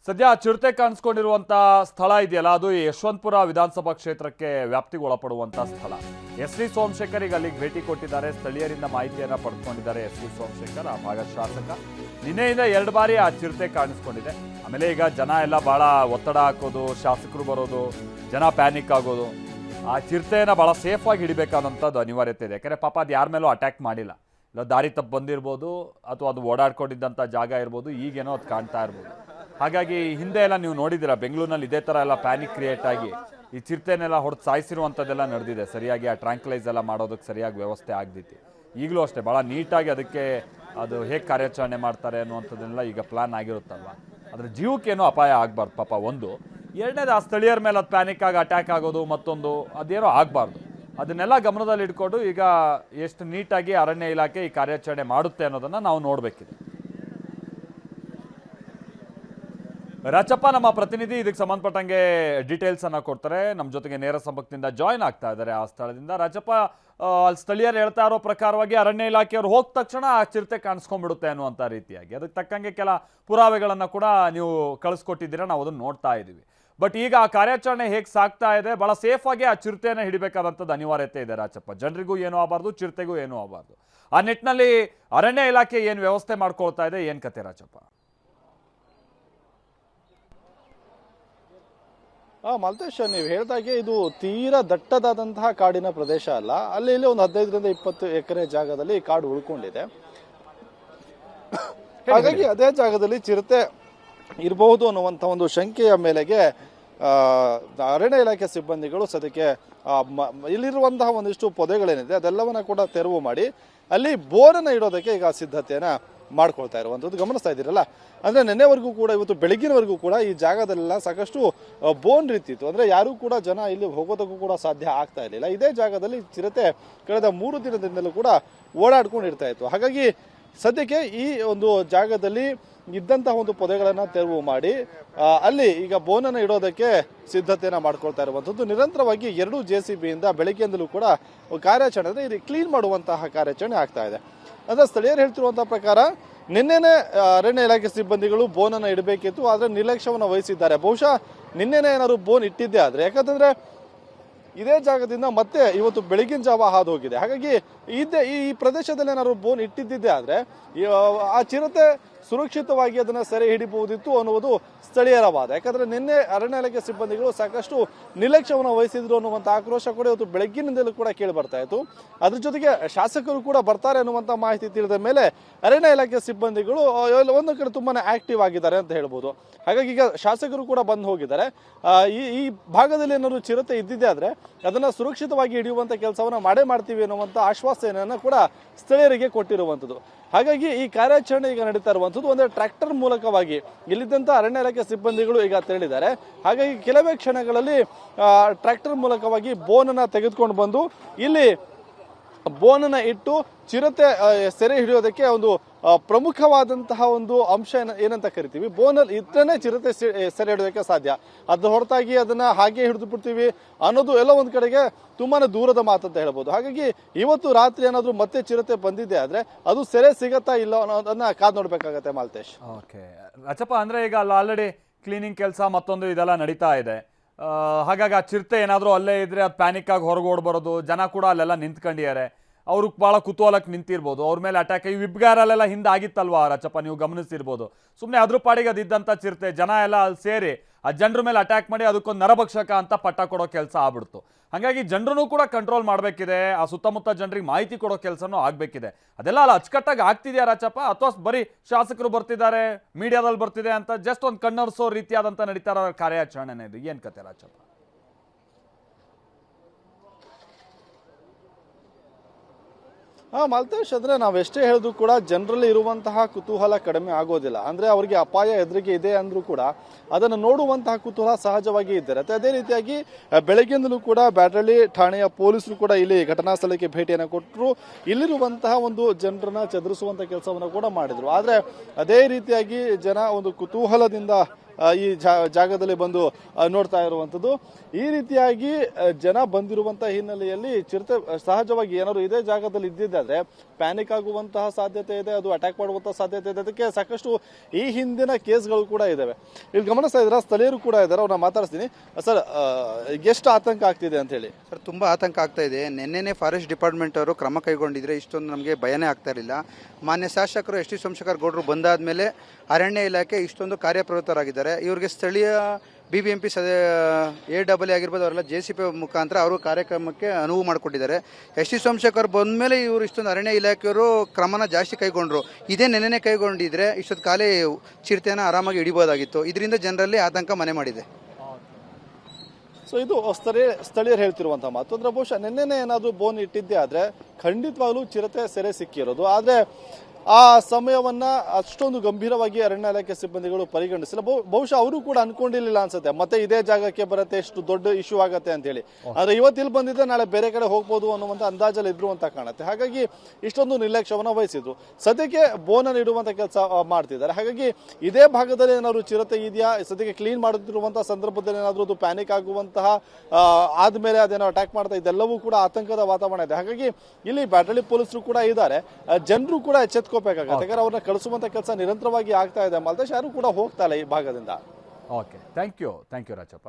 ಸದ್ಯ ಚಿರತೆ ಕಾಣಿಸ್ಕೊಂಡಿರುವಂತ ಸ್ಥಳ ಇದೆಯಲ್ಲ, ಅದು ಯಶವಂತಪುರ ವಿಧಾನಸಭಾ ಕ್ಷೇತ್ರಕ್ಕೆ ವ್ಯಾಪ್ತಿಗೆ ಒಳಪಡುವಂತ ಸ್ಥಳ. ಎಸ್.ಡಿ. ಸೋಮಶೇಖರ್ ಈಗ ಅಲ್ಲಿಗೆ ಭೇಟಿ ಕೊಟ್ಟಿದ್ದಾರೆ. ಸ್ಥಳೀಯರಿಂದ ಮಾಹಿತಿಯನ್ನ ಪಡೆದುಕೊಂಡಿದ್ದಾರೆ ಎಸ್.ಡಿ. ಸೋಮಶೇಖರ್, ಆ ಭಾಗದ ಶಾಸಕ. ನಿನ್ನೆಯಿಂದ 2 ಬಾರಿ ಆ ಚಿರತೆ ಕಾಣಿಸ್ಕೊಂಡಿದೆ. ಆಮೇಲೆ ಈಗ ಜನ ಎಲ್ಲ ಬಹಳ ಒತ್ತಡ ಹಾಕೋದು, ಶಾಸಕರು ಬರೋದು, ಜನ ಪ್ಯಾನಿಕ್ ಆಗೋದು. ಆ ಚಿರತೆನ ಬಹಳ ಸೇಫ್ ಆಗಿ ಹಿಡಿಬೇಕಾದಂಥದ್ದು ಅನಿವಾರ್ಯತೆ ಇದೆ. ಯಾಕಂದ್ರೆ ಪಾಪ ಅದು ಯಾರ ಮೇಲೂ ಅಟ್ಯಾಕ್ ಮಾಡಿಲ್ಲ. ಇಲ್ಲ ದಾರಿ ತಪ್ಪು ಬಂದಿರ್ಬೋದು, ಅಥವಾ ಅದು ಓಡಾಡ್ಕೊಂಡಿದ್ದಂಥ ಜಾಗ ಇರ್ಬೋದು, ಈಗೇನೋ ಅದು ಕಾಣ್ತಾ ಇರ್ಬೋದು. ಹಾಗಾಗಿ ಹಿಂದೆ ಎಲ್ಲ ನೀವು ನೋಡಿದ್ದೀರಾ, ಬೆಂಗಳೂರಿನಲ್ಲಿ ಇದೇ ಥರ ಎಲ್ಲ ಪ್ಯಾನಿಕ್ ಕ್ರಿಯೇಟ್ ಆಗಿ ಈ ಚಿರತೆನೆಲ್ಲ ಹೊಡೆದು ಸಾಯಿಸಿರುವಂಥದ್ದೆಲ್ಲ ನಡೆದಿದೆ. ಸರಿಯಾಗಿ ಆ ಟ್ರ್ಯಾಂಕ್ಲೈಸ್ ಎಲ್ಲ ಮಾಡೋದಕ್ಕೆ ಸರಿಯಾಗಿ ವ್ಯವಸ್ಥೆ ಆಗದಿತ್ತು. ಈಗಲೂ ಅಷ್ಟೇ ಭಾಳ ನೀಟಾಗಿ ಅದಕ್ಕೆ ಅದು ಹೇಗೆ ಕಾರ್ಯಾಚರಣೆ ಮಾಡ್ತಾರೆ ಅನ್ನುವಂಥದ್ದನ್ನೆಲ್ಲ ಈಗ ಪ್ಲಾನ್ ಆಗಿರುತ್ತಲ್ವ. ಅದ್ರ ಜೀವಕ್ಕೇನೋ ಅಪಾಯ ಆಗಬಾರ್ದು ಪಾಪ. ಒಂದು ಎರಡನೇದು, ಆ ಸ್ಥಳೀಯರ ಮೇಲೆ ಅದು ಪ್ಯಾನಿಕ್ ಆಗಿ ಅಟ್ಯಾಕ್ ಆಗೋದು, ಮತ್ತೊಂದು ಅದೇನೋ ಆಗಬಾರ್ದು. ಅದನ್ನೆಲ್ಲ ಗಮನದಲ್ಲಿ ಇಟ್ಕೊಂಡು ಈಗ ಎಷ್ಟು ನೀಟಾಗಿ ಅರಣ್ಯ ಇಲಾಖೆ ಈ ಕಾರ್ಯಾಚರಣೆ ಮಾಡುತ್ತೆ ಅನ್ನೋದನ್ನು ನಾವು ನೋಡಬೇಕಿದೆ. ರಾಚಪ್ಪ ನಮ್ಮ ಪ್ರತಿನಿಧಿ ಇದಕ್ಕೆ ಸಂಬಂಧಪಟ್ಟಂಗೆ ಡೀಟೇಲ್ಸ್ ಅನ್ನ ಕೊಡ್ತಾರೆ. ನಮ್ಮ ಜೊತೆಗೆ ನೇರ ಸಂಪರ್ಕದಿಂದ ಜಾಯ್ನ್ ಆಗ್ತಾ ಇದ್ದಾರೆ ಆ ಸ್ಥಳದಿಂದ. ರಾಚಪ್ಪ, ಅಲ್ಲಿ ಸ್ಥಳೀಯರು ಹೇಳ್ತಾ ಇರೋ ಪ್ರಕಾರವಾಗಿ ಅರಣ್ಯ ಇಲಾಖೆಯವರು ಹೋದ ತಕ್ಷಣ ಆ ಚಿರತೆ ಕಾಣಿಸ್ಕೊಂಡ್ಬಿಡುತ್ತೆ ಅನ್ನುವಂಥ ರೀತಿಯಾಗಿ ಅದಕ್ಕೆ ತಕ್ಕಂಗೆ ಕೆಲ ಪುರಾವೆಗಳನ್ನು ಕೂಡ ನೀವು ಕಳಿಸ್ಕೊಟ್ಟಿದ್ದೀರಾ, ನಾವು ಅದನ್ನು ನೋಡ್ತಾ ಇದ್ದೀವಿ. ಬಟ್ ಈಗ ಆ ಕಾರ್ಯಾಚರಣೆ ಹೇಗೆ ಸಾಗ್ತಾ ಇದೆ? ಬಹಳ ಸೇಫ್ ಆಗಿ ಆ ಚಿರತೆಯನ್ನು ಹಿಡಿಬೇಕಾದಂಥದ್ದು ಅನಿವಾರ್ಯತೆ ಇದೆ ರಾಚಪ್ಪ. ಜನರಿಗೂ ಏನೂ ಆಗಬಾರ್ದು, ಚಿರತೆಗೂ ಏನೂ ಆಗಬಾರ್ದು. ಆ ನಿಟ್ಟಿನಲ್ಲಿ ಅರಣ್ಯ ಇಲಾಖೆ ಏನು ವ್ಯವಸ್ಥೆ ಮಾಡ್ಕೊಳ್ತಾ ಇದೆ, ಏನು ಕತೆ ರಾಚಪ್ಪ? ಮಲ್ತೇಶ್, ನೀವು ಹೇಳಿದಾಗೆ ಇದು ತೀರಾ ದಟ್ಟದಾದಂತಹ ಕಾಡಿನ ಪ್ರದೇಶ ಅಲ್ಲ. ಅಲ್ಲಿ ಇಲ್ಲಿ ಒಂದು 15ರಿಂದ 20 ಎಕರೆ ಜಾಗದಲ್ಲಿ ಕಾಡು ಉಳ್ಕೊಂಡಿದೆ. ಹಾಗಾಗಿ ಅದೇ ಜಾಗದಲ್ಲಿ ಚಿರತೆ ಇರಬಹುದು ಅನ್ನುವಂಥ ಒಂದು ಶಂಕೆಯ ಮೇಲೆಗೆ ಅರಣ್ಯ ಇಲಾಖೆ ಸಿಬ್ಬಂದಿಗಳು ಸದ್ಯಕ್ಕೆ ಇಲ್ಲಿರುವಂತಹ ಒಂದಿಷ್ಟು ಪೊದೆಗಳೇನಿದೆ ಅದೆಲ್ಲವನ್ನ ಕೂಡ ತೆರವು ಮಾಡಿ ಅಲ್ಲಿ ಬೋರನ್ನು ಇಡೋದಕ್ಕೆ ಈಗ ಸಿದ್ಧತೆಯನ್ನ ಮಾಡ್ಕೊಳ್ತಾ ಇರುವಂಥದ್ದು ಗಮನಿಸ್ತಾ ಇದ್ದೀರಲ್ಲ. ಅಂದರೆ ನಿನ್ನೆವರೆಗೂ ಕೂಡ, ಇವತ್ತು ಬೆಳಗ್ಗಿನವರೆಗೂ ಕೂಡ ಈ ಜಾಗದಲ್ಲೆಲ್ಲ ಸಾಕಷ್ಟು ಬೋನ್ ರೀತಿ ಇತ್ತು. ಅಂದರೆ ಯಾರೂ ಕೂಡ ಜನ ಇಲ್ಲಿ ಹೋಗೋದಕ್ಕೂ ಕೂಡ ಸಾಧ್ಯ ಆಗ್ತಾ ಇರಲಿಲ್ಲ. ಇದೇ ಜಾಗದಲ್ಲಿ ಚಿರತೆ ಕಳೆದ 3 ದಿನದಿಂದಲೂ ಕೂಡ ಓಡಾಡ್ಕೊಂಡು ಇರ್ತಾ ಇತ್ತು. ಹಾಗಾಗಿ ಸದ್ಯಕ್ಕೆ ಈ ಒಂದು ಜಾಗದಲ್ಲಿ ಇದ್ದಂತಹ ಒಂದು ಪೊದೆಗಳನ್ನು ತೆರವು ಮಾಡಿ ಅಲ್ಲಿ ಈಗ ಬೋನನ್ನು ಇಡೋದಕ್ಕೆ ಸಿದ್ಧತೆಯನ್ನು ಮಾಡ್ಕೊಳ್ತಾ ಇರುವಂಥದ್ದು. ನಿರಂತರವಾಗಿ 2 JCB ಇಂದ ಬೆಳಗ್ಗೆಯಿಂದಲೂ ಕೂಡ ಕಾರ್ಯಾಚರಣೆ, ಅಂದರೆ ಇಲ್ಲಿ ಕ್ಲೀನ್ ಮಾಡುವಂತಹ ಕಾರ್ಯಾಚರಣೆ ಆಗ್ತಾ ಇದೆ. ಅಂದರೆ ಸ್ಥಳೀಯರು ಹೇಳ್ತಿರುವಂತಹ ಪ್ರಕಾರ ನಿನ್ನೆನೇ ಅರಣ್ಯ ಇಲಾಖೆ ಸಿಬ್ಬಂದಿಗಳು ಬೋನನ್ನು ಇಡಬೇಕಿತ್ತು, ಆದರೆ ನಿರ್ಲಕ್ಷ್ಯವನ್ನು ವಹಿಸಿದ್ದಾರೆ. ಬಹುಶಃ ನಿನ್ನೆನೇ ಏನಾದ್ರು ಬೋನ್ ಇಟ್ಟಿದ್ದೇ ಆದರೆ, ಯಾಕಂತಂದರೆ ಇದೇ ಜಾಗದಿಂದ ಮತ್ತೆ ಇವತ್ತು ಬೆಳಗಿನ ಜಾವ ಹಾದು ಹೋಗಿದೆ. ಹಾಗಾಗಿ ಈ ಪ್ರದೇಶದಲ್ಲಿ ಏನಾದ್ರು ಬೋನ್ ಇಟ್ಟಿದ್ದಿದ್ದೇ ಆದರೆ ಆ ಚಿರತೆ ಸುರಕ್ಷಿತವಾಗಿ ಅದನ್ನು ಸೆರೆ ಹಿಡಿಬಹುದಿತ್ತು ಅನ್ನುವುದು ಸ್ಥಳೀಯರ ವಾದ. ಯಾಕಂದರೆ ನಿನ್ನೆ ಅರಣ್ಯ ಇಲಾಖೆ ಸಿಬ್ಬಂದಿಗಳು ಸಾಕಷ್ಟು ನಿರ್ಲಕ್ಷ್ಯವನ್ನು ವಹಿಸಿದ್ರು ಅನ್ನುವಂಥ ಆಕ್ರೋಶ ಕೂಡ ಇವತ್ತು ಬೆಳಗ್ಗಿನಿಂದಲೂ ಕೂಡ ಕೇಳಿ ಬರ್ತಾ ಇತ್ತು. ಅದ್ರ ಜೊತೆಗೆ ಶಾಸಕರು ಕೂಡ ಬರ್ತಾರೆ ಅನ್ನುವಂಥ ಮಾಹಿತಿ ತಿಳಿದ ಮೇಲೆ ಅರಣ್ಯ ಇಲಾಖೆ ಸಿಬ್ಬಂದಿಗಳು ಒಂದು ಕಡೆ ತುಂಬಾನೇ ಆಕ್ಟಿವ್ ಆಗಿದ್ದಾರೆ ಅಂತ ಹೇಳ್ಬೋದು. ಹಾಗಾಗಿ ಈಗ ಶಾಸಕರು ಕೂಡ ಬಂದು ಹೋಗಿದ್ದಾರೆ. ಈ ಭಾಗದಲ್ಲಿ ಏನಾದ್ರು ಚಿರತೆ ಇದ್ದಿದ್ದೇ ಆದರೆ ಅದನ್ನು ಸುರಕ್ಷಿತವಾಗಿ ಹಿಡಿಯುವಂಥ ಕೆಲಸವನ್ನು ಮಾಡೇ ಮಾಡ್ತೀವಿ ಅನ್ನುವಂಥ ಆಶ್ವಾಸನೆಯನ್ನು ಕೂಡ ಸ್ಥಳೀಯರಿಗೆ ಕೊಟ್ಟಿರುವಂಥದ್ದು. ಹಾಗಾಗಿ ಈ ಕಾರ್ಯಾಚರಣೆ ಈಗ ನಡೀತಾ ಇರುವಂಥದ್ದು ಒಂದು ಟ್ರ್ಯಾಕ್ಟರ್ ಮೂಲಕವಾಗಿ ಇಲ್ಲಿದ್ದಂಥ ಅರಣ್ಯ ಇಲಾಖೆ ಸಿಬ್ಬಂದಿಗಳು ಈಗ ತೆರಳಿದ್ದಾರೆ. ಹಾಗಾಗಿ ಕೆಲವೇ ಕ್ಷಣಗಳಲ್ಲಿ ಟ್ರ್ಯಾಕ್ಟರ್ ಮೂಲಕವಾಗಿ ಬೋನನ್ನು ತೆಗೆದುಕೊಂಡು ಬಂದು ಇಲ್ಲಿ ಬೋನನ್ನು ಇಟ್ಟು ಚಿರತೆ ಸೆರೆ ಹಿಡಿಯೋದಕ್ಕೆ ಒಂದು ಪ್ರಮುಖವಾದಂತಹ ಒಂದು ಅಂಶ ಏನಂತ ಕರಿತೀವಿ, ಬೋನಲ್ಲಿ ಇದ್ರೇ ಚಿರತೆ ಸೆರೆ ಹಿಡಿಯೋದಕ್ಕೆ ಸಾಧ್ಯ. ಅದ್ರ ಹೊರತಾಗಿ ಅದನ್ನ ಹಾಗೆ ಹಿಡಿದು ಬಿಡ್ತೀವಿ ಅನ್ನೋದು ಎಲ್ಲ ಒಂದ್ ಕಡೆಗೆ ತುಂಬಾನೇ ದೂರದ ಮಾತಂತ ಹೇಳ್ಬೋದು. ಹಾಗಾಗಿ ಇವತ್ತು ರಾತ್ರಿ ಏನಾದ್ರು ಮತ್ತೆ ಚಿರತೆ ಬಂದಿದೆ ಆದ್ರೆ ಅದು ಸೆರೆ ಸಿಗತ್ತಾ ಇಲ್ಲ ಅನ್ನೋದನ್ನ ಕಾದ್ ನೋಡ್ಬೇಕಾಗತ್ತೆ ಮಾಲ್ತೇಶ್. ಓಕೆ ರಾಚಪ್ಪ, ಅಂದ್ರೆ ಈಗ ಅಲ್ಲಿ ಆಲ್ರೆಡಿ ಕ್ಲೀನಿಂಗ್ ಕೆಲಸ ಮತ್ತೊಂದು ಇದೆಲ್ಲ ನಡೀತಾ ಇದೆ. ಹಾಗಾಗಿ ಆ ಚಿರತೆ ಏನಾದರೂ ಅಲ್ಲೇ ಇದ್ರೆ ಅದು ಪ್ಯಾನಿಕ್ ಆಗಿ ಹೊರಗೆ ಓಡ್ಬರೋದು, ಜನ ಕೂಡ ಅಲ್ಲೆಲ್ಲ ನಿಂತ್ಕೊಂಡಿದ್ದಾರೆ, ಅವ್ರಿಗೆ ಭಾಳ ಕುತೂಹಲಕ್ಕೆ ನಿಂತಿರ್ಬೋದು, ಅವ್ರ ಮೇಲೆ ಅಟ್ಯಾಕ್. ಈ ವಿಬ್ಗಾರಲ್ಲೆಲ್ಲ ಹಿಂದೆ ಆಗಿತ್ತಲ್ವಾ ರಾಚಪ್ಪ, ನೀವು ಗಮನಿಸಿರ್ಬೋದು. ಸುಮ್ಮನೆ ಅದ್ರ ಪಾಡಿಗೆ ಅದಿದ್ದಂಥ ಚಿರತೆ ಜನ ಎಲ್ಲ ಅಲ್ಲಿ ಸೇರಿ ಆ ಜನರ ಮೇಲೆ ಅಟ್ಯಾಕ್ ಮಾಡಿ ಅದಕ್ಕೊಂದು ನರಭಕ್ಷಕ ಅಂತ ಪಟ್ಟ ಕೊಡೋ ಕೆಲಸ ಆಗ್ಬಿಡ್ತು. ಹಾಗಾಗಿ ಜನರನ್ನು ಕೂಡ ಕಂಟ್ರೋಲ್ ಮಾಡಬೇಕಿದೆ, ಆ ಸುತ್ತಮುತ್ತ ಜನರಿಗೆ ಮಾಹಿತಿ ಕೊಡೋ ಕೆಲಸನೂ ಆಗಬೇಕಿದೆ. ಅದೆಲ್ಲ ಅಲ್ಲಿ ಅಚ್ಚುಕಟ್ಟಾಗಿ ಆಗ್ತಿದೆಯಾ ರಾಚಪ್ಪ, ಅಥವಾ ಬರೀ ಶಾಸಕರು ಬರ್ತಿದ್ದಾರೆ, ಮೀಡಿಯಾದಲ್ಲಿ ಬರ್ತಿದೆ ಅಂತ ಜಸ್ಟ್ ಒಂದು ಕಣ್ಣರ್ಸೋ ರೀತಿಯಾದಂಥ ನಡೀತಾ ಇರೋ ಕಾರ್ಯಾಚರಣೆ ಇದು? ಏನು ಕತೆ ರಾಚಪ್ಪ? ಮಾಲ್ತೇಶ್, ಅಂದ್ರೆ ನಾವೆಷ್ಟೇ ಹೇಳಿದ್ರು ಕೂಡ ಜನರಲ್ಲಿ ಇರುವಂತಹ ಕುತೂಹಲ ಕಡಿಮೆ ಆಗೋದಿಲ್ಲ. ಅಂದ್ರೆ ಅವರಿಗೆ ಅಪಾಯ ಎದುರಿಗೆ ಇದೆ ಅಂದ್ರೂ ಕೂಡ ಅದನ್ನು ನೋಡುವಂತಹ ಕುತೂಹಲ ಸಹಜವಾಗಿ ಇದ್ದಿರುತ್ತೆ. ಅದೇ ರೀತಿಯಾಗಿ ಬೆಳಗ್ಗೆಯಿಂದಲೂ ಕೂಡ ಬ್ಯಾಟಳ್ಳಿ ಠಾಣೆಯ ಪೊಲೀಸರು ಕೂಡ ಇಲ್ಲಿ ಘಟನಾ ಸ್ಥಳಕ್ಕೆ ಭೇಟಿಯನ್ನು ಕೊಟ್ಟರು. ಇಲ್ಲಿರುವಂತಹ ಒಂದು ಜನರನ್ನ ಚದುರಿಸುವಂತ ಕೆಲಸವನ್ನು ಕೂಡ ಮಾಡಿದ್ರು. ಆದ್ರೆ ಅದೇ ರೀತಿಯಾಗಿ ಜನ ಒಂದು ಕುತೂಹಲದಿಂದ ಈ ಜಾಗದಲ್ಲಿ ಬಂದು ನೋಡ್ತಾ ಇರುವಂಥದ್ದು. ಈ ರೀತಿಯಾಗಿ ಜನ ಬಂದಿರುವಂಥ ಹಿನ್ನೆಲೆಯಲ್ಲಿ ಚಿರತೆ ಸಹಜವಾಗಿ ಏನಾದ್ರು ಇದೇ ಜಾಗದಲ್ಲಿ ಇದ್ದಿದ್ದಾದ್ರೆ ಪ್ಯಾನಿಕ್ ಆಗುವಂತಹ ಸಾಧ್ಯತೆ ಇದೆ, ಅದು ಅಟ್ಯಾಕ್ ಮಾಡುವಂತಹ ಸಾಧ್ಯತೆ ಇದೆ. ಅದಕ್ಕೆ ಸಾಕಷ್ಟು ಈ ಹಿಂದಿನ ಕೇಸ್ಗಳು ಕೂಡ ಇದಾವೆ. ಇಲ್ಲಿ ಗಮನಿಸ್ತಾ ಇದ್ದಾರೆ, ಸ್ಥಳೀಯರು ಕೂಡ ಇದ್ದಾರೆ, ಅವ್ರನ್ನ ಮಾತಾಡ್ತೀನಿ. ಸರ್, ಎಷ್ಟು ಆತಂಕ ಆಗ್ತಿದೆ ಅಂತ ಹೇಳಿ? ಸರ್, ತುಂಬ ಆತಂಕ ಆಗ್ತಾ ಇದೆ. ನಿನ್ನೆನೇ ಫಾರೆಸ್ಟ್ ಡಿಪಾರ್ಟ್ಮೆಂಟ್ ಅವರು ಕ್ರಮ ಕೈಗೊಂಡಿದ್ರೆ ಇಷ್ಟೊಂದು ನಮಗೆ ಭಯನೇ ಆಗ್ತಾ ಇರಲಿಲ್ಲ. ಮಾನ್ಯ ಶಾಸಕರು ಎಸ್ ಟಿ ಸೋಮಶೇಖರ್ ಗೌಡರು ಬಂದಾದ ಮೇಲೆ ಅರಣ್ಯ ಇಲಾಖೆ ಇಷ್ಟೊಂದು ಕಾರ್ಯಪ್ರವೃತ್ತರಾಗಿದ್ದಾರೆ. ಇವರಿಗೆ ಸ್ಥಳೀಯ BBMP AAA ಆಗಿರ್ಬೋದು, ಅವರೆಲ್ಲ JCP ಮುಖಾಂತರ ಅವರು ಕಾರ್ಯಕ್ರಮಕ್ಕೆ ಅನುವು ಮಾಡಿಕೊಟ್ಟಿದ್ದಾರೆ. ಎಸ್ ಟಿ ಸೋಮಶೇಖರ್ ಬಂದ ಮೇಲೆ ಇವರು ಇಷ್ಟೊಂದು ಅರಣ್ಯ ಇಲಾಖೆಯವರು ಕ್ರಮನ ಜಾಸ್ತಿ ಕೈಗೊಂಡ್ರು. ಇದೇ ನೆನ್ನೆನೇ ಕೈಗೊಂಡಿದ್ರೆ ಇಷ್ಟೊತ್ತು ಕಾಲೇ ಚಿರತೆಯನ್ನು ಆರಾಮಾಗಿ ಹಿಡಿಬೋದಾಗಿತ್ತು. ಇದರಿಂದ ಜನರಲ್ಲಿ ಆತಂಕ ಮನೆ ಮಾಡಿದೆ. ಸೊ ಇದು ಸ್ಥಳೀಯರು ಹೇಳ್ತಿರುವಂತಹ ಮಾತು. ಅಂದ್ರೆ ಬಹುಶಃ ನಿನ್ನೆನೇ ಏನಾದರೂ ಬೋನ್ ಇಟ್ಟಿದ್ದೆ ಆದ್ರೆ ಖಂಡಿತವಾಗ್ಲೂ ಚಿರತೆ ಸೆರೆ ಸಿಕ್ಕಿರೋದು. ಆದ್ರೆ ಆ ಸಮಯವನ್ನ ಅಷ್ಟೊಂದು ಗಂಭೀರವಾಗಿ ಅರಣ್ಯ ಇಲಾಖೆ ಸಿಬ್ಬಂದಿಗಳು ಪರಿಗಣಿಸಿಲ್ಲ. ಬಹುಶಃ ಅವರು ಕೂಡ ಅನ್ಕೊಂಡಿರ್ಲಿಲ್ಲ ಅನ್ಸುತ್ತೆ ಮತ್ತೆ ಇದೇ ಜಾಗಕ್ಕೆ ಬರುತ್ತೆ, ಎಷ್ಟು ದೊಡ್ಡ ಇಶ್ಯೂ ಆಗತ್ತೆ ಅಂತ ಹೇಳಿ. ಆದ್ರೆ ಇವತ್ತು ಇಲ್ಲಿ ಬಂದಿದ್ರೆ ನಾಳೆ ಬೇರೆ ಕಡೆ ಹೋಗ್ಬೋದು ಅನ್ನುವಂಥ ಅಂದಾಜಲ್ಲಿ ಇದ್ರು ಅಂತ ಕಾಣುತ್ತೆ. ಹಾಗಾಗಿ ಇಷ್ಟೊಂದು ನಿರ್ಲಕ್ಷ್ಯವನ್ನ ವಹಿಸಿದ್ರು. ಸದ್ಯಕ್ಕೆ ಬೋನನ್ನು ಇಡುವಂತ ಕೆಲಸ ಮಾಡ್ತಿದ್ದಾರೆ. ಹಾಗಾಗಿ ಇದೇ ಭಾಗದಲ್ಲಿ ಏನಾದ್ರು ಚಿರತೆ ಇದೆಯಾ, ಸದ್ಯಕ್ಕೆ ಕ್ಲೀನ್ ಮಾಡುತ್ತಿರುವಂತಹ ಸಂದರ್ಭದಲ್ಲಿ ಏನಾದ್ರು ಅದು ಪ್ಯಾನಿಕ್ ಆಗುವಂತಹ ಆದ್ಮೇಲೆ ಅದೇನೋ ಅಟ್ಯಾಕ್ ಮಾಡ್ತಾ ಇದೆಲ್ಲವೂ ಕೂಡ ಆತಂಕದ ವಾತಾವರಣ ಇದೆ. ಹಾಗಾಗಿ ಇಲ್ಲಿ ಬ್ಯಾಟಳಿ ಪೊಲೀಸರು ಕೂಡ ಇದ್ದಾರೆ, ಜನರು ಕೂಡ ಎಚ್ಚೆತ್ಕೋಬೇಕಾಗತ್ತೆ. ಯಾಕಂದ್ರೆ ಅವ್ರನ್ನ ಕಳಿಸುವಂತ ಕೆಲಸ ನಿರಂತರವಾಗಿ ಆಗ್ತಾ ಇದೆ. ಮಾಲ್ತೇಶ್, ಯಾರು ಕೂಡ ಹೋಗ್ತಾ ಇಲ್ಲ ಈ ಭಾಗದಿಂದ. Okay, thank you Rajappa.